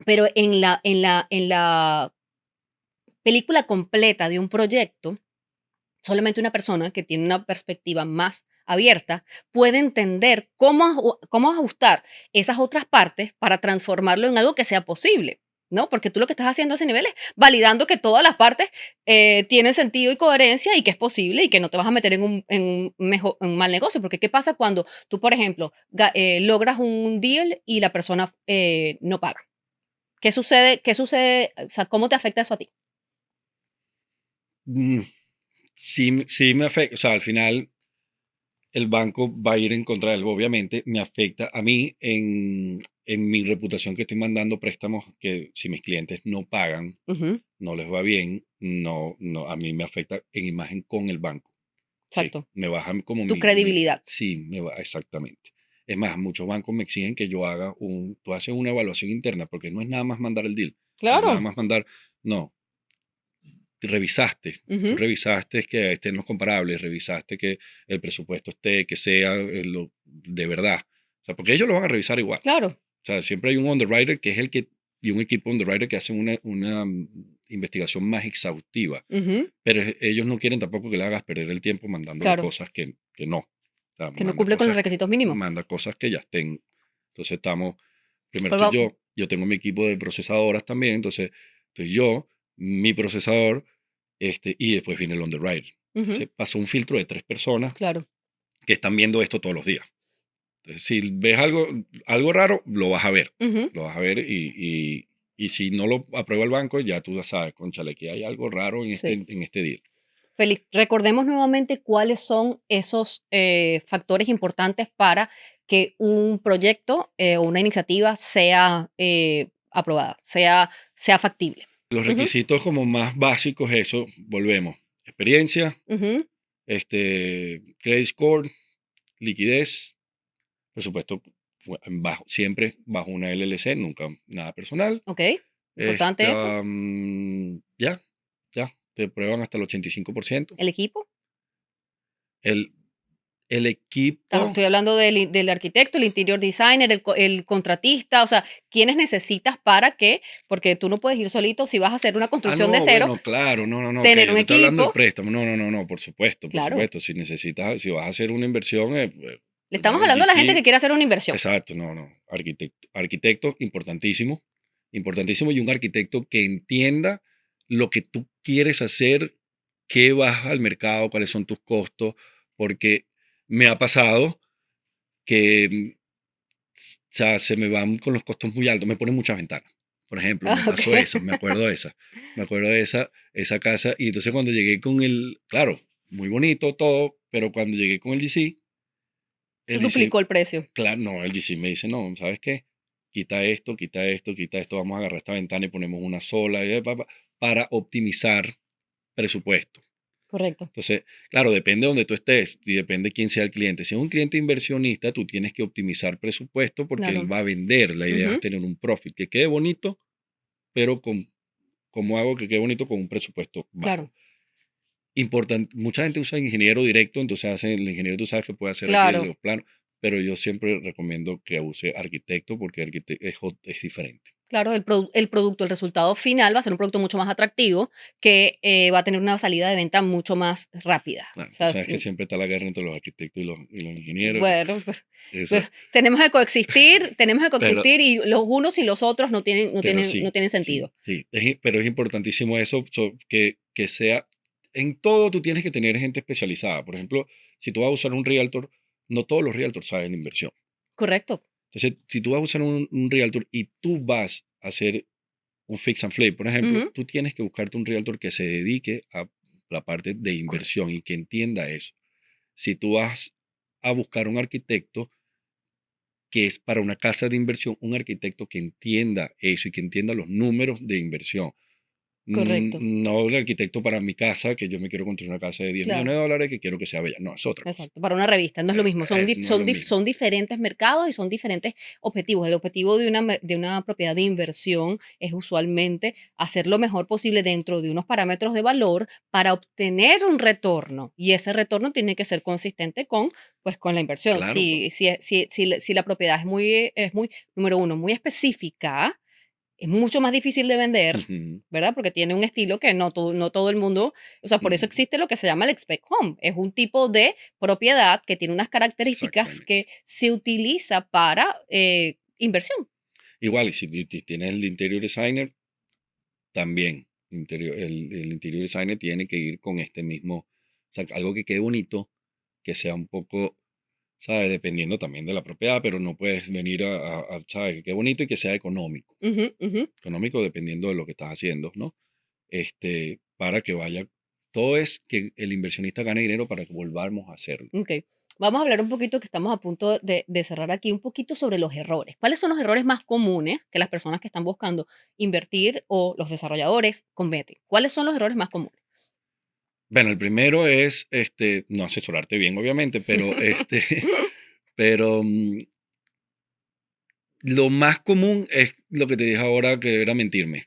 Pero en la película completa de un proyecto, solamente una persona que tiene una perspectiva más abierta puede entender cómo ajustar esas otras partes para transformarlo en algo que sea posible. ¿no? Porque tú lo que estás haciendo a ese nivel es validando que todas las partes tienen sentido y coherencia y que es posible y que no te vas a meter en un mal negocio. Porque ¿qué pasa cuando tú, por ejemplo, logras un deal y la persona no paga? ¿Qué sucede? ¿Qué sucede? O sea, ¿cómo te afecta eso a ti? Mm, sí, sí me afecta, o sea, al final el banco va a ir en contra de él, obviamente, me afecta a mí en mi reputación que estoy mandando préstamos que si mis clientes no pagan, Ujú, no les va bien, a mí me afecta en imagen con el banco. Sí, exacto. me baja como Tu credibilidad. sí, me va, exactamente. Es más, muchos bancos me exigen que yo haga tú haces una evaluación interna, porque no es nada más mandar el deal, no es nada Claro. más mandar, no, tú Ujú, revisaste que estén los comparables, revisaste que el presupuesto esté, que sea de verdad. O sea, porque ellos lo van a revisar igual. claro. O sea, siempre hay un underwriter que es el que, y un equipo underwriter que hacen una investigación más exhaustiva. Ujú, Pero ellos no quieren tampoco que le hagas perder el tiempo mandándole claro. cosas que no. O sea, Que no cumple con los requisitos mínimos. manda cosas que ya estén. Entonces primero Pues estoy yo tengo mi equipo de procesadoras también, entonces estoy yo, mi procesador, y después viene el underwriter. ujú, Entonces pasó un filtro de 3 personas claro. que están viendo esto todos los días. Entonces, si ves algo raro, lo vas a ver. Ujú. Lo vas a ver y si no lo aprueba el banco, ya tú ya sabes, cónchale, que hay algo raro Sí. en este deal. Feliz, recordemos nuevamente cuáles son esos factores importantes para que un proyecto o una iniciativa sea aprobada, sea factible. Los Ujú, requisitos como más básicos, eso, volvemos. Experiencia, ujú, credit score, liquidez, por supuesto, siempre bajo una LLC, nunca nada personal. ok, importante eso. Ya, te prueban hasta el 85%. El equipo. El, el equipo, Estoy hablando del arquitecto, el interior designer, el contratista, o sea, ¿quiénes necesitas para que? Porque tú no puedes ir solito si vas a hacer una construcción de no, cero, bueno, claro, no, ok, tener yo un te estoy hablando del equipo, préstamo, no, por claro. supuesto, si vas a hacer una inversión, Le no, estamos el hablando a la gente GC. que quiere hacer una inversión. Exacto, no. Arquitecto, importantísimo. Importantísimo y un arquitecto que entienda lo que tú quieres hacer, qué vas al mercado, cuáles son tus costos, porque me ha pasado que o sea, se me van con los costos muy altos, me ponen muchas ventanas. Por ejemplo, me Ah, pasó ok. esa, me acuerdo de esa casa y entonces cuando llegué con claro, muy bonito todo, pero cuando llegué con Se el GC duplicó el precio. claro, no, el GC me dice, no, ¿sabes qué? Quita esto, vamos a agarrar esta ventana y ponemos una sola para optimizar presupuesto. Correcto. Entonces, claro, depende de donde tú estés y depende de quién sea el cliente. Si es un cliente inversionista, tú tienes que optimizar presupuesto porque él Claro. va a vender. La idea es Ujú, tener un profit que quede bonito, pero ¿cómo hago que quede bonito con un presupuesto bajo? claro. Importante, mucha gente usa ingeniero directo, entonces el ingeniero tú sabes que puede hacer aquí Claro. los planos, pero yo siempre recomiendo que use arquitecto porque arquitecto es diferente. Claro, el producto, el resultado final va a ser un producto mucho más atractivo que va a tener una salida de venta mucho más rápida. Claro, O tú sea, sabes que siempre está la guerra entre los arquitectos y los ingenieros. bueno, pues, Esa, pues tenemos que pero, coexistir y los unos y los otros pero no sí, tienen sí, sentido. sí. Pero es importantísimo eso, que sea, en todo tú tienes que tener gente especializada. Por ejemplo, si tú vas a usar un realtor, no todos los realtors saben inversión. Correcto. Entonces, si tú vas a usar un realtor y tú vas a hacer un fix and flip, por ejemplo, Ujú, tú tienes que buscarte un realtor que se dedique a la parte de inversión correcto. y que entienda eso. Si tú vas a buscar un arquitecto que es para una casa de inversión, un arquitecto que entienda eso y que entienda los números de inversión. Correcto. No el arquitecto para mi casa, que yo me quiero construir una casa de 10 millones Claro. de dólares que quiero que sea bella. No, es otra cosa. Exacto, para una revista, no es lo mismo, No es lo mismo. son diferentes mercados y son diferentes objetivos. El objetivo de una propiedad de inversión es usualmente hacer lo mejor posible dentro de unos parámetros de valor para obtener un retorno y ese retorno tiene que ser consistente con, pues, con la inversión. Claro. Si la propiedad es muy, número uno, muy específica, es mucho más difícil de vender, Ujú, ¿verdad? Porque tiene un estilo que no todo el mundo, o sea, por eso ujú, existe lo que se llama el spec home. Es un tipo de propiedad que tiene unas características exactamente. que se utiliza para inversión. Igual, y si tienes el interior designer, también. El interior designer tiene que ir con este mismo, o sea, algo que quede bonito, que sea un poco, ¿sabes? Dependiendo también de la propiedad, pero no puedes venir ¿sabes? Que quede bonito y que sea económico. Ujú, ujú. Económico dependiendo de lo que estás haciendo, ¿no? Para que vaya, todo es que el inversionista gane dinero para que volvamos a hacerlo. Ok. Vamos a hablar un poquito, que estamos a punto de cerrar aquí, un poquito sobre los errores. ¿Cuáles son los errores más comunes que las personas que están buscando invertir o los desarrolladores cometen? ¿Cuáles son los errores más comunes? Bueno, el primero es, no asesorarte bien, obviamente, pero, pero lo más común es lo que te dije ahora, que era mentirme.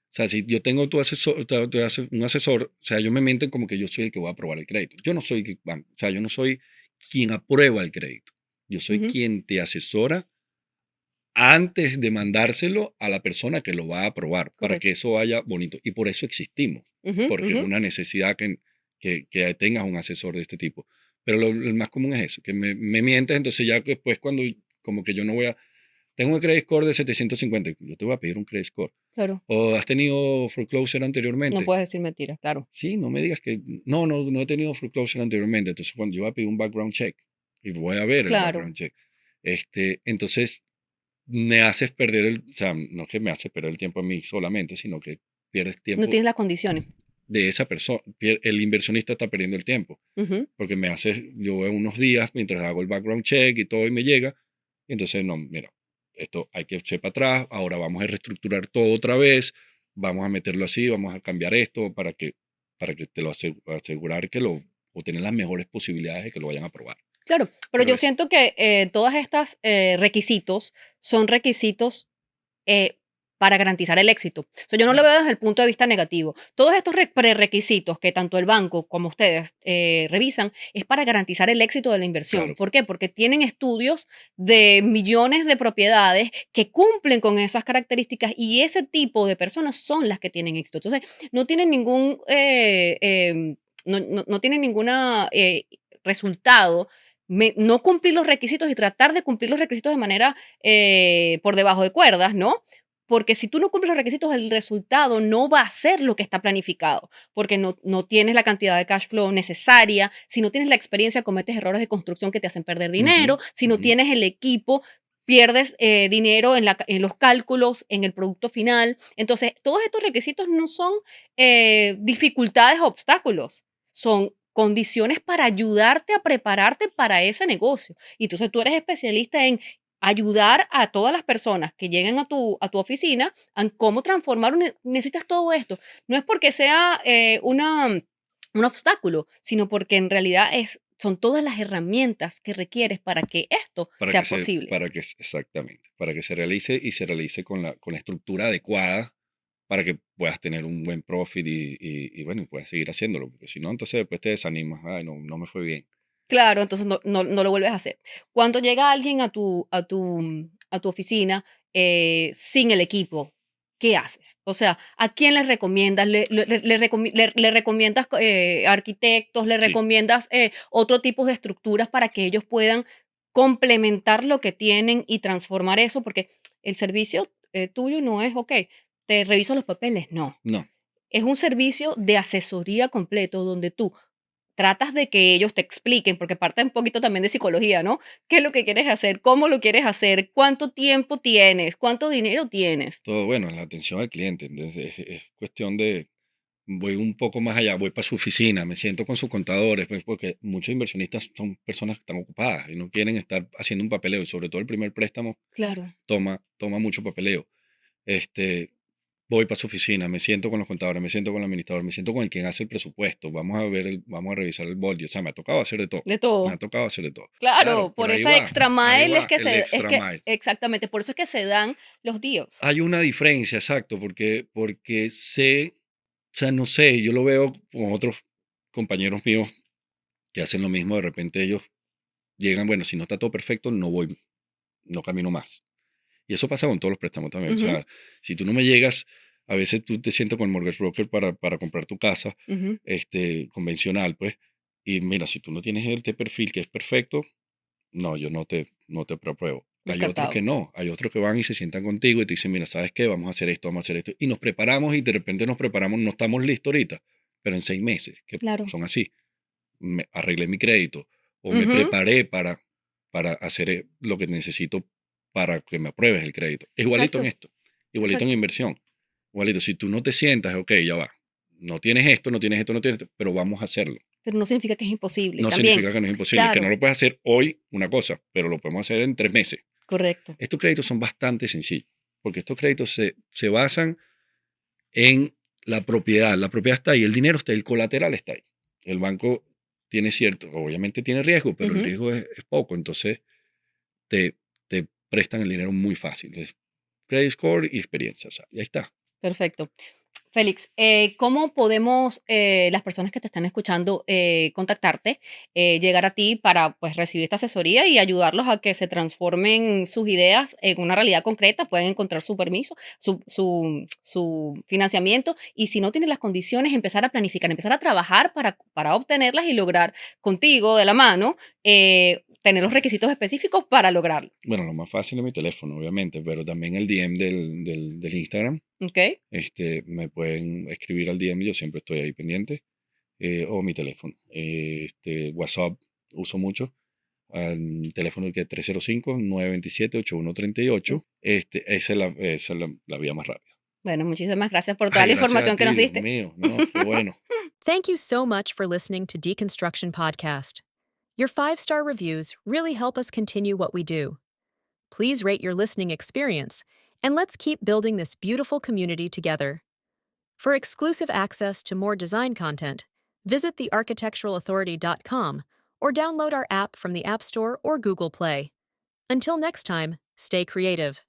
O sea, si yo tengo un asesor, o sea, ellos me mienten como que yo soy el que voy a aprobar el crédito. Yo no soy el banco, o sea, yo no soy quien aprueba el crédito. Yo soy Ujú, quien te asesora antes de mandárselo a la persona que lo va a aprobar, para que correcto. eso vaya bonito. Y por eso existimos, Ujú, porque es ujú. una necesidad que tengas un asesor de este tipo. Pero lo más común es eso, que me mientes, entonces ya después cuando como que yo no voy a... Tengo un credit score de 750, yo te voy a pedir un credit score. Claro, ¿O has tenido foreclosure no anteriormente? puedes decir mentiras, claro. Sí, no me digas que no he tenido foreclosure anteriormente. Entonces, cuando yo voy a pedir un background check y voy a ver el Claro, background check, entonces me haces perder o sea, no es que me haces perder el tiempo a mí solamente, sino que pierdes no tiempo tienes las condiciones. de esa persona. El inversionista está perdiendo el tiempo, Ujú. porque yo veo unos días mientras hago el background check y todo y me llega, y entonces no, mira, esto hay que echar para atrás, ahora vamos a reestructurar todo otra vez, vamos a meterlo así, vamos a cambiar esto para que te lo asegurar o tener las mejores posibilidades de que lo vayan a aprobar. Claro, pero Pero yo es, siento que todas estas requisitos son requisitos eh, para garantizar el éxito. O sea, yo no lo claro, veo desde el punto de vista negativo. Todos estos prerequisitos que tanto el banco como ustedes revisan es para garantizar el éxito de la inversión. claro, ¿Por qué? Porque tienen estudios de millones de propiedades que cumplen con esas características y ese tipo de personas son las que tienen éxito. Entonces, no tienen ningún, no tienen ninguna resultado no cumplir los requisitos y tratar de cumplir los requisitos de manera por debajo de cuerdas, ¿no? Porque si tú no cumples los requisitos, el resultado no va a ser lo que está planificado, porque no tienes la cantidad de cash flow necesaria, si no tienes la experiencia, cometes errores de construcción que te hacen perder ujú, dinero, si no ujú, tienes el equipo, pierdes dinero en los cálculos, en el producto final. Entonces, todos estos requisitos no son dificultades o obstáculos, son condiciones para ayudarte a prepararte para ese negocio. Y entonces tú eres especialista en ayudar a todas las personas que lleguen a tu oficina en cómo transformar. Necesitas todo esto. No es porque sea un obstáculo, sino porque en realidad son todas las herramientas que requieres para que esto sea posible. exactamente, para que se realice y se realice con la estructura adecuada para que puedas tener un buen profit y bueno, y puedas seguir haciéndolo, porque si no, entonces después te desanimas, ay, no, no me fue bien. Claro, entonces no lo vuelves a hacer. Cuando llega alguien a tu oficina, sin el equipo, ¿qué haces? O sea, ¿a quién le recomiendas? ¿Le recomiendas, arquitectos? ¿Le Sí, recomiendas, otro tipo de estructuras para que ellos puedan complementar lo que tienen y transformar eso? Porque el servicio, tuyo no es: "Okey, te reviso los papeles", no. no, Es un servicio de asesoría completo donde tú tratas de que ellos te expliquen, porque parte un poquito también de psicología, ¿no? ¿Qué es lo que quieres hacer? ¿Cómo lo quieres hacer? ¿Cuánto tiempo tienes? ¿Cuánto dinero tienes? todo bueno, la atención al cliente, entonces es cuestión de, voy un poco más allá, voy para su oficina, me siento con sus contadores, pues porque muchos inversionistas son personas que están ocupadas y no quieren estar haciendo un papeleo, y sobre todo el primer préstamo Claro. toma mucho papeleo. Este, Voy para su oficina, me siento con los contadores, me siento con el administrador, me siento con el quien hace el presupuesto, vamos a revisar el budget, o sea, me ha tocado hacer de todo, De me ha todo. tocado hacer de todo. Claro, Claro, por pero esa extra ahí mile va el es extra que mile. exactamente, por eso es que se dan los deals. Hay una diferencia, exacto, porque o sea, no sé, yo lo veo con otros compañeros míos que hacen lo mismo, de repente ellos llegan, bueno, si no está todo perfecto, no voy, no camino más. Y eso pasa con todos los préstamos también. O Ujú, sea, si tú no me llegas, a veces tú te sientas con el mortgage broker para comprar tu casa, ujú. convencional, pues, y mira, si tú no tienes este perfil que es perfecto, no, yo no te apruebo. Hay otros que Descartado. no, hay otros que van y se sientan contigo y te dicen, mira, ¿sabes qué? Vamos a hacer esto, vamos a hacer esto. Y nos preparamos y de repente nos preparamos, no estamos listos ahorita, pero en 6 meses, que Claro. son así. Me arreglé mi crédito o me Ujú. preparé para hacer lo que necesito para que me apruebes el crédito. Igualito en Exacto, esto, igualito en exacto. inversión. Igualito, si tú no te sientas, ok, ya va, no tienes esto, no tienes esto, no tienes esto, pero vamos a hacerlo. Pero no significa que es imposible. No También, significa que no es imposible, que no claro, lo puedes hacer hoy, una cosa, pero lo podemos hacer en 3 meses. correcto. Estos créditos son bastante sencillos, porque estos créditos se basan en la propiedad. La propiedad está ahí, el dinero está ahí, el colateral está ahí. El banco tiene cierto, obviamente tiene riesgo, pero el Ujú. riesgo es poco, entonces te prestan el dinero muy fácil. Es credit score y experiencia, o sea, y ahí está. Perfecto. Félix, ¿cómo podemos las personas que te están escuchando contactarte, llegar a ti para pues, recibir esta asesoría y ayudarlos a que se transformen sus ideas en una realidad concreta? Pueden encontrar su permiso, su financiamiento y si no tienen las condiciones, empezar a planificar, empezar a trabajar para obtenerlas y lograr contigo de la mano tener los requisitos específicos para lograrlo. Bueno, lo más fácil es mi teléfono, obviamente, pero también el DM del Instagram. ¿Ok? Me pueden escribir al DM, yo siempre estoy ahí pendiente, o mi teléfono. WhatsApp uso mucho, al teléfono que es 305-927-8138. Esa es la vía más rápida. Bueno, muchísimas gracias por toda Ay, la gracias a información que ti, nos Dios diste. mío, no, qué bueno. Thank you so much for listening to Deconstruction Podcast. Your 5-star reviews really help us continue what we do. Please rate your listening experience, and let's keep building this beautiful community together. For exclusive access to more design content, visit thearchitecturalauthority.com or download our app from the App Store or Google Play. Until next time, stay creative.